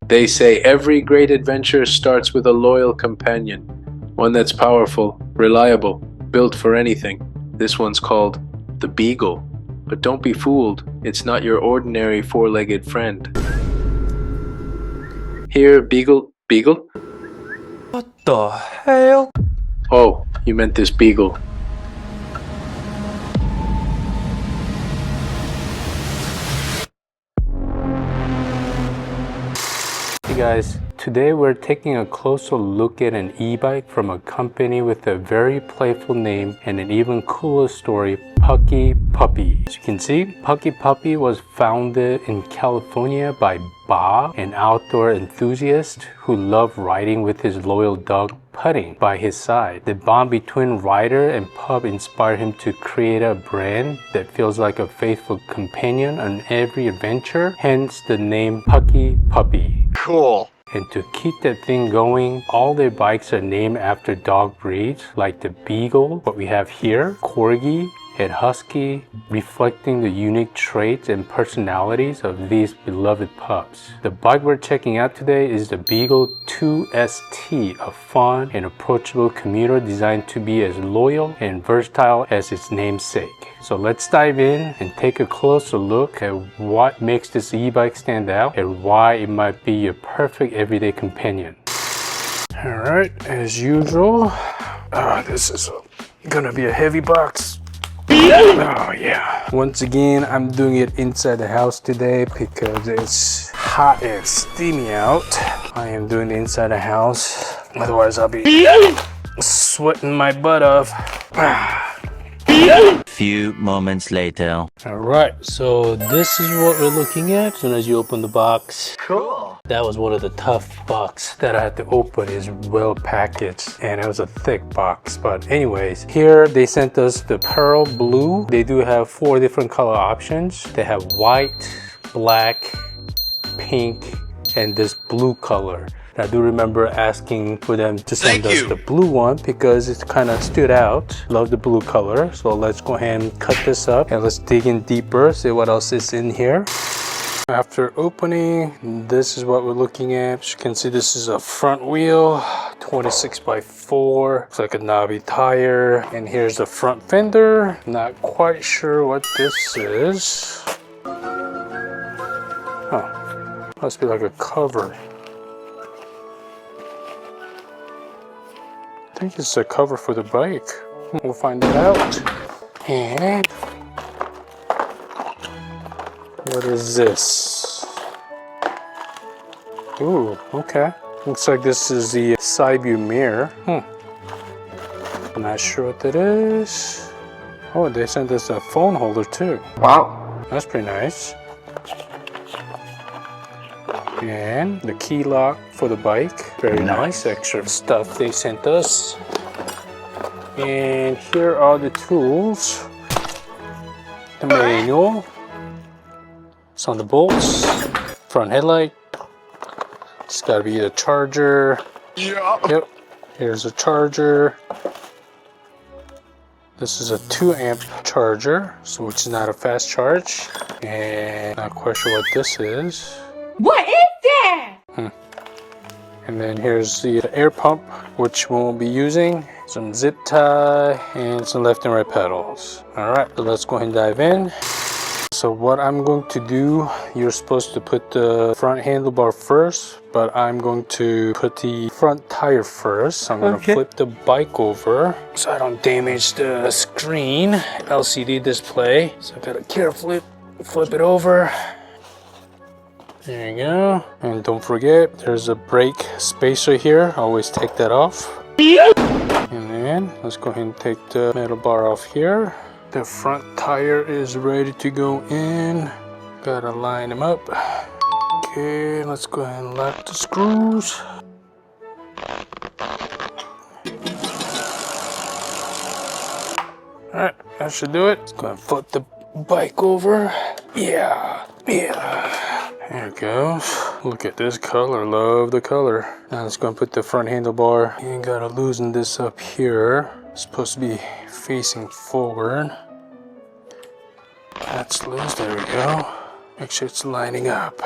They say every great adventure starts with a loyal companion, one that's powerful, reliable, built for anything. This one's called the Beagle. But don't be fooled, it's not your ordinary four-legged friend. Here, Beagle. Beagle? What the hell? Oh, you meant this Beagle. Hey guys, today we're taking a closer look at an e-bike from a company with a very playful name and an even cooler story, Puckipuppy. As you can see, Puckipuppy was founded in California by Bob, an outdoor enthusiast who loved riding with his loyal dog Putting by his side. The bond between rider and pup inspired him to create a brand that feels like a faithful companion on every adventure, hence the name Puckipuppy. Cool. And to keep that thing going, all their bikes are named after dog breeds like the Beagle, what we have here, Corgi, and Husky, reflecting the unique traits and personalities of these beloved pups. The bike we're checking out today is the Beagle 2ST, a fun and approachable commuter designed to be as loyal and versatile as its namesake. So let's dive in and take a closer look at what makes this e-bike stand out and why it might be your perfect everyday companion. Alright, as usual, this is gonna be a heavy box. Oh yeah. Once again, I'm doing it inside the house today because it's hot and steamy out. I am doing it inside the house. Otherwise, I'll be sweating my butt off. Few moments later. Alright, so this is what we're looking at as soon as you open the box. Cool. That was one of the tough boxes that I had to open. Is well packaged and it was a thick box. But anyways, here they sent us the pearl blue. They do have 4 different color options. They have white, black, pink, and this blue color. I do remember asking for them to send us the blue one because it kind of stood out. Love the blue color. So let's go ahead and cut this up and let's dig in deeper, see what else is in here. After opening, this is what we're looking at. As you can see, this is a front wheel, 26x4. Looks like a knobby tire. And here's the front fender. Not quite sure what this is. Oh, must be like a cover. I think it's a cover for the bike. We'll find it out. And what is this? Ooh, okay. Looks like this is the side view mirror. I'm not sure what that is. Oh, they sent us a phone holder too. Wow. That's pretty nice. And the key lock for the bike. Very nice extra stuff they sent us. And here are the tools. The manual. Some of the bolts. Front headlight. It's gotta be the charger. Yep. Here's a charger. This is a 2 amp charger, so which is not a fast charge. And not quite sure what this is. What is that? And then here's the air pump, which we won't be using. Some zip tie and some left and right pedals. All right, so let's go ahead and dive in. So what I'm going to do, you're supposed to put the front handlebar first, but I'm going to put the front tire first. So I'm going to flip the bike over so I don't damage the screen, LCD display. So I gotta carefully flip it over. There you go. And don't forget, there's a brake spacer here. Always take that off. And then let's go ahead and take the metal bar off here. The front tire is ready to go in. Gotta line them up. Okay, let's go ahead and lock the screws. Alright, that should do it. Let's go ahead and flip the bike over. Yeah. There it goes. Look at this color, love the color. Now let's go and put the front handlebar. You gotta loosen this up here. It's supposed to be facing forward. That's loose, there we go. Make sure it's lining up.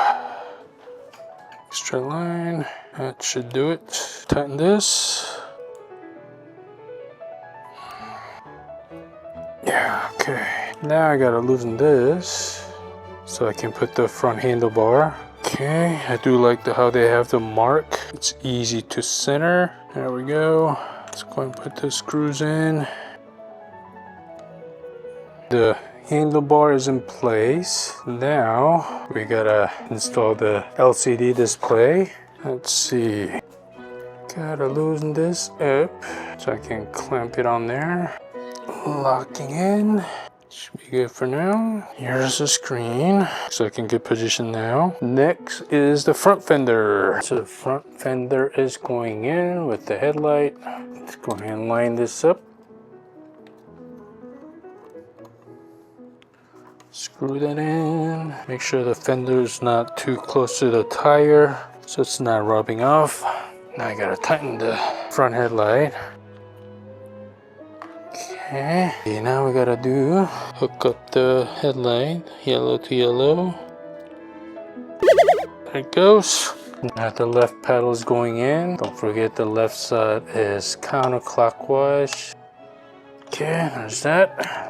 Extra line, that should do it. Tighten this. Yeah, okay. Now I gotta loosen this so I can put the front handlebar. Okay, I do like how they have the mark. It's easy to center. There we go. Let's go and put the screws in. The handlebar is in place. Now we gotta install the LCD display. Let's see. Gotta loosen this up so I can clamp it on there. Locking in. Should be good for now. Here's the screen, so I can get position now. Next is the front fender. So the front fender is going in with the headlight. Let's go ahead and line this up. Screw that in. Make sure the fender is not too close to the tire, so it's not rubbing off. Now I gotta tighten the front headlight. Okay, now we gotta hook up the headlight, yellow to yellow. There it goes. Now the left pedal is going in. Don't forget the left side is counterclockwise. Okay, there's that.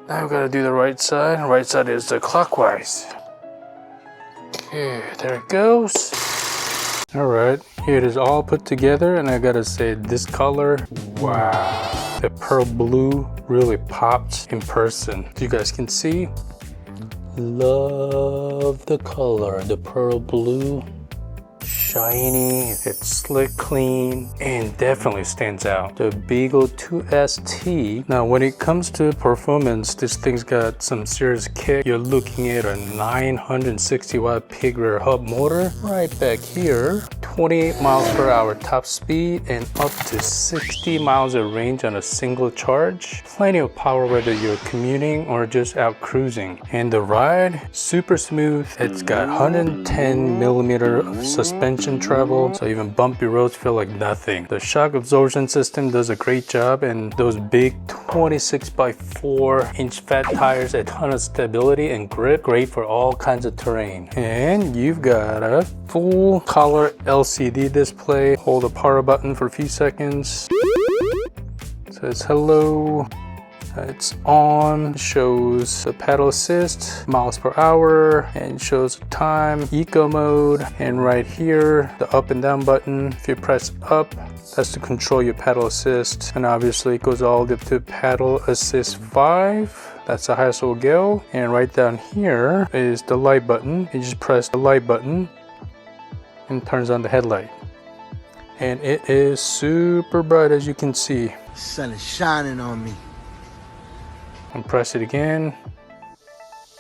Now we gotta do the right side. Right side is the clockwise. Okay, there it goes. Alright, here it is all put together, and I gotta say, this color, wow. The pearl blue really pops in person. You guys can see. Love the color, the pearl blue. Shiny, it's slick clean, and definitely stands out. The Beagle 2ST. Now when it comes to performance, this thing's got some serious kick. You're looking at a 960 watt pig rear hub motor right back here. 28 miles per hour top speed and up to 60 miles of range on a single charge. Plenty of power whether you're commuting or just out cruising. And the ride, super smooth. It's got 110 millimeter of suspension travel, so even bumpy roads feel like nothing. The shock absorption system does a great job, and those big 26 by 4 inch fat tires, a ton of stability and grip, great for all kinds of terrain. And you've got a full color LCD display. Hold the power button for a few seconds. It says hello. It's on, shows the pedal assist, miles per hour, and shows the time, eco mode, and right here, the up and down button. If you press up, that's to control your pedal assist, and obviously it goes all the way up to pedal assist 5. That's the highest it will go. And right down here is the light button. You just press the light button and turns on the headlight. And it is super bright, as you can see. The sun is shining on me. And press it again,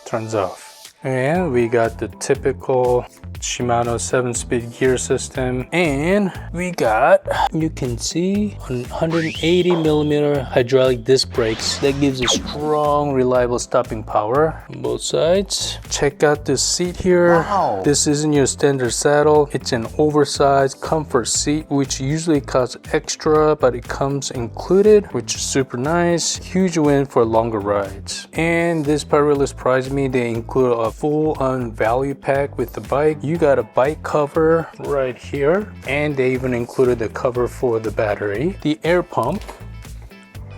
turns off. And we got the typical Shimano 7-speed gear system, and we got, you can see, 180 millimeter hydraulic disc brakes. That gives a strong, reliable stopping power on both sides. Check out this seat here. Wow. This isn't your standard saddle. It's an oversized comfort seat, which usually costs extra, but it comes included, which is super nice. Huge win for longer rides. And this part really surprised me. They include a full-on value pack with the bike. You got a bike cover right here, and they even included the cover for the battery, the air pump,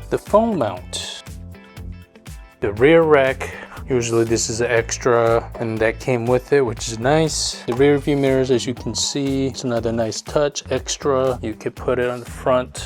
the phone mount, the rear rack. Usually this is an extra, and that came with it, which is nice. The rear view mirrors, as you can see, it's another nice touch extra. You could put it on the front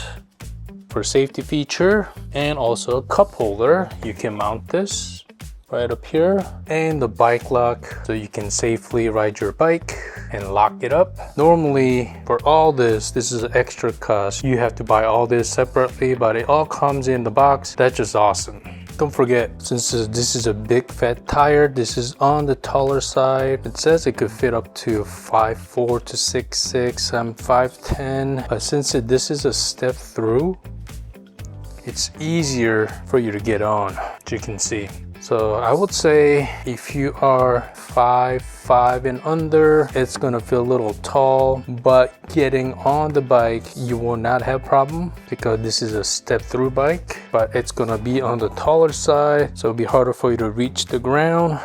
for safety feature, and also a cup holder. You can mount this right up here, and the bike lock, so you can safely ride your bike and lock it up. Normally for all this is an extra cost. You have to buy all this separately, but it all comes in the box. That's just awesome. Don't forget, since this is a big fat tire, this is on the taller side. It says it could fit up to 5'4" to 6'6". I'm 5'10", but since this is a step through, it's easier for you to get on, as you can see. So I would say if you are 5'5" and under, it's gonna feel a little tall, but getting on the bike, you will not have problem because this is a step through bike, but it's gonna be on the taller side, so it'll be harder for you to reach the ground.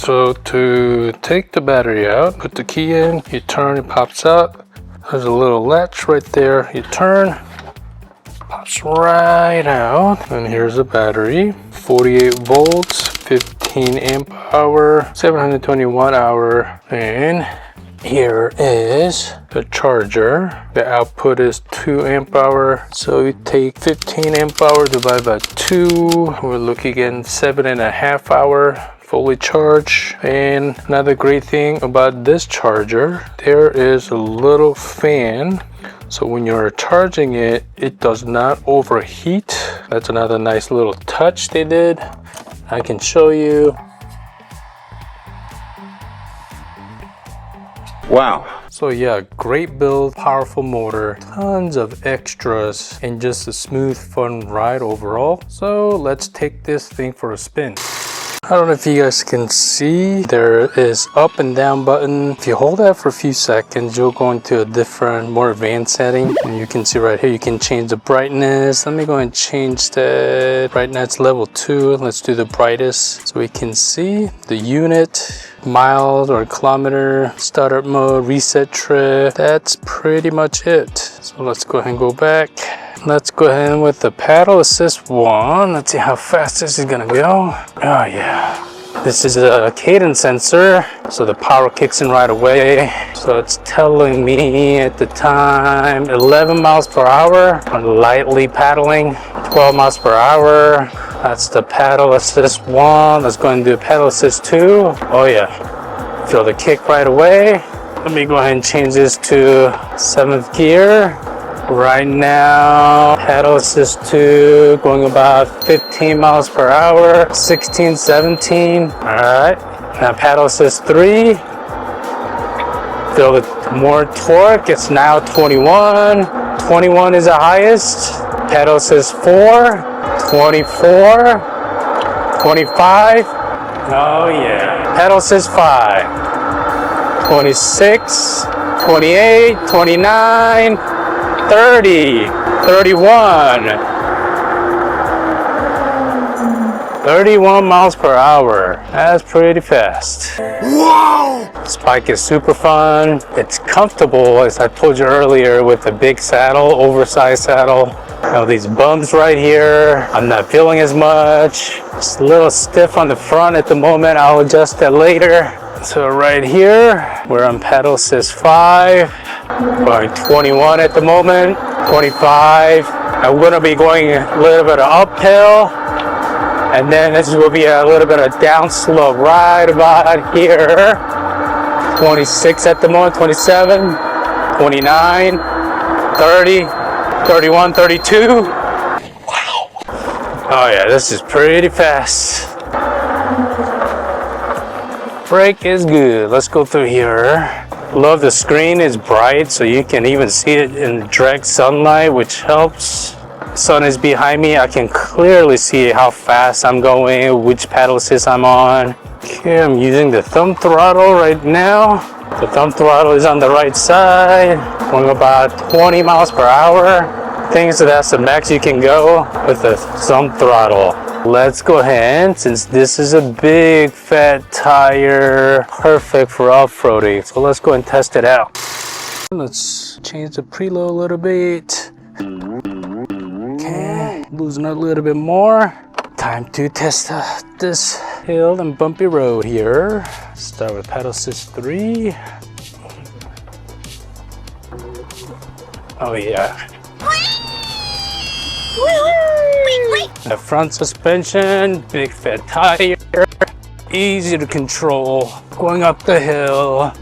So to take the battery out, put the key in, you turn, it pops out. There's a little latch right there. You turn, pops right out. And here's the battery, 48 volts, 15 amp hour, 720 watt hour. And here is the charger. The output is 2 amp hour. So you take 15 amp hour divided by 2. We're looking at 7.5 hour fully charged. And another great thing about this charger, there is a little fan. So when you're charging it, it does not overheat. That's another nice little touch they did. I can show you. Wow. So yeah, great build, powerful motor, tons of extras, and just a smooth, fun ride overall. So let's take this thing for a spin. I don't know if you guys can see, there is up and down button. If you hold that for a few seconds, you'll go into a different, more advanced setting. And you can see right here, you can change the brightness. Let me go and change that. Right now it's level 2. Let's do the brightest so we can see the unit, miles or kilometer, startup mode, reset trip. That's pretty much it. So let's go ahead and go back. Let's go ahead with the paddle assist 1. Let's see how fast this is gonna go. Oh yeah. This is a cadence sensor, so the power kicks in right away. So it's telling me at the time 11 miles per hour. I'm lightly paddling, 12 miles per hour. That's the paddle assist 1. Let's go and do paddle assist 2. Oh yeah. Feel the kick right away. Let me go ahead and change this to 7th gear. Right now, paddle assist 2 going about 15 miles per hour, 16, 17. All right, now paddle assist 3. Feel the more torque, it's now 21. 21 is the highest. Paddle assist 4, 24, 25. Oh yeah. Paddle assist 5, 26, 28, 29. 30, 31, 31 miles per hour. That's pretty fast. Wow! This bike is super fun. It's comfortable, as I told you earlier, with the big saddle, oversized saddle. You know, these bumps right here, I'm not feeling as much. It's a little stiff on the front at the moment. I'll adjust that later. So right here, we're on paddle assist 5. Going 21 at the moment, 25. I'm going to be going a little bit of uphill, and then this will be a little bit of down slope right about here. 26 at the moment, 27, 29, 30, 31, 32. Wow. Oh yeah, this is pretty fast. Brake is good. Let's go through here. Love the screen is bright, so you can even see it in direct sunlight, which helps. Sun is behind me. I can clearly see how fast I'm going, which paddle assist I'm on. Okay, I'm using the thumb throttle right now. The thumb throttle is on the right side, going about 20 miles per hour. I think so that's the max you can go with the thumb throttle. Let's go ahead, since this is a big fat tire, perfect for off-roading. So let's go and test it out. Let's change the preload a little bit. Okay, loosen up a little bit more. Time to test this hill and bumpy road here. Start with paddle assist 3. Oh yeah. The front suspension, big fat tire, easy to control, going up the hill.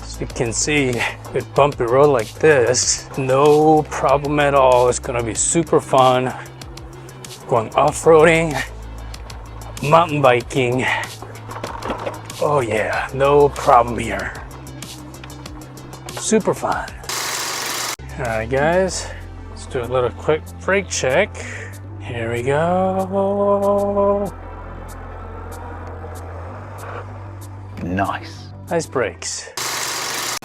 As you can see, with bumpy road like this, no problem at all. It's gonna be super fun. Going off-roading, mountain biking. Oh yeah, no problem here. Super fun. Alright guys, let's do a little quick brake check. Here we go. Nice. Nice brakes.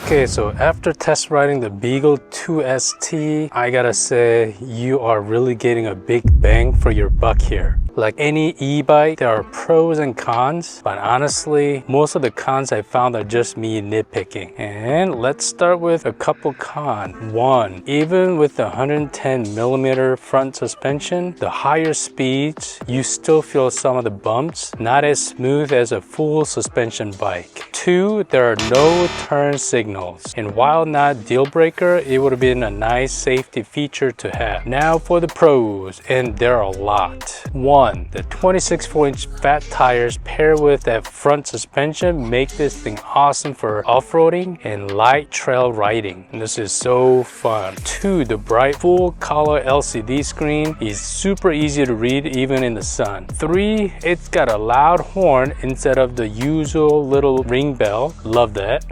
Okay, so after test riding the Beagle 2ST, I gotta say you are really getting a big bang for your buck here. Like any e-bike, there are pros and cons, but honestly, most of the cons I found are just me nitpicking. And let's start with a couple cons. One, even with the 110mm front suspension, the higher speeds, you still feel some of the bumps, not as smooth as a full suspension bike. Two, there are no turn signals. And while not deal breaker, it would have been a nice safety feature to have. Now for the pros, and there are a lot. One, the 26.4-inch fat tires paired with that front suspension make this thing awesome for off-roading and light trail riding. And this is so fun. Two, the bright full color LCD screen is super easy to read even in the sun. Three, it's got a loud horn instead of the usual little ring bell. Love that.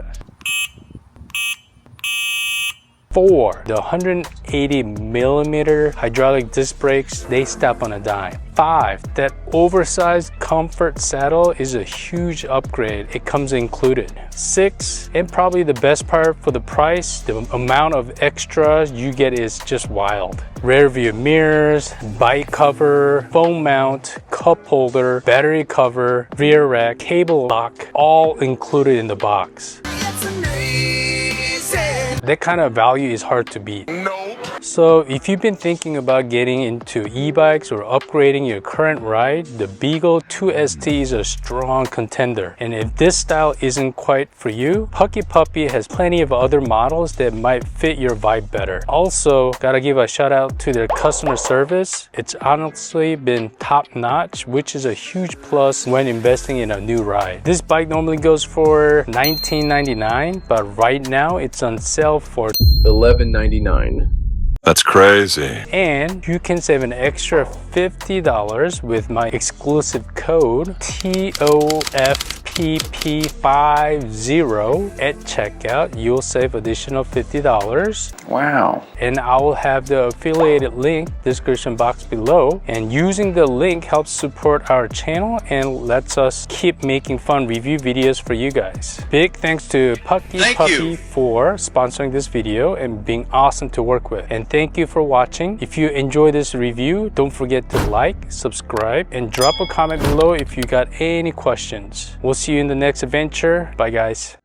4, the 180mm hydraulic disc brakes, they stop on a dime. 5, that oversized comfort saddle is a huge upgrade. It comes included. 6, and probably the best part for the price, the amount of extras you get is just wild. Rear view mirrors, bike cover, phone mount, cup holder, battery cover, rear rack, cable lock, all included in the box. That kind of value is hard to beat. So if you've been thinking about getting into e-bikes or upgrading your current ride, the Beagle 2ST is a strong contender. And if this style isn't quite for you, Puckipuppy has plenty of other models that might fit your vibe better. Also, gotta give a shout out to their customer service. It's honestly been top notch, which is a huge plus when investing in a new ride. This bike normally goes for $19.99, but right now it's on sale for $11.99. That's crazy. And you can save an extra $50 with my exclusive code TOFPP50 at checkout. You'll save additional $50. Wow. And I will have the affiliated link description box below. And using the link helps support our channel and lets us keep making fun review videos for you guys. Big thanks to Puckipuppy for sponsoring this video and being awesome to work with. And thank you for watching. If you enjoyed this review, don't forget to like, subscribe, and drop a comment below if you got any questions. We'll see you in the next adventure. Bye guys.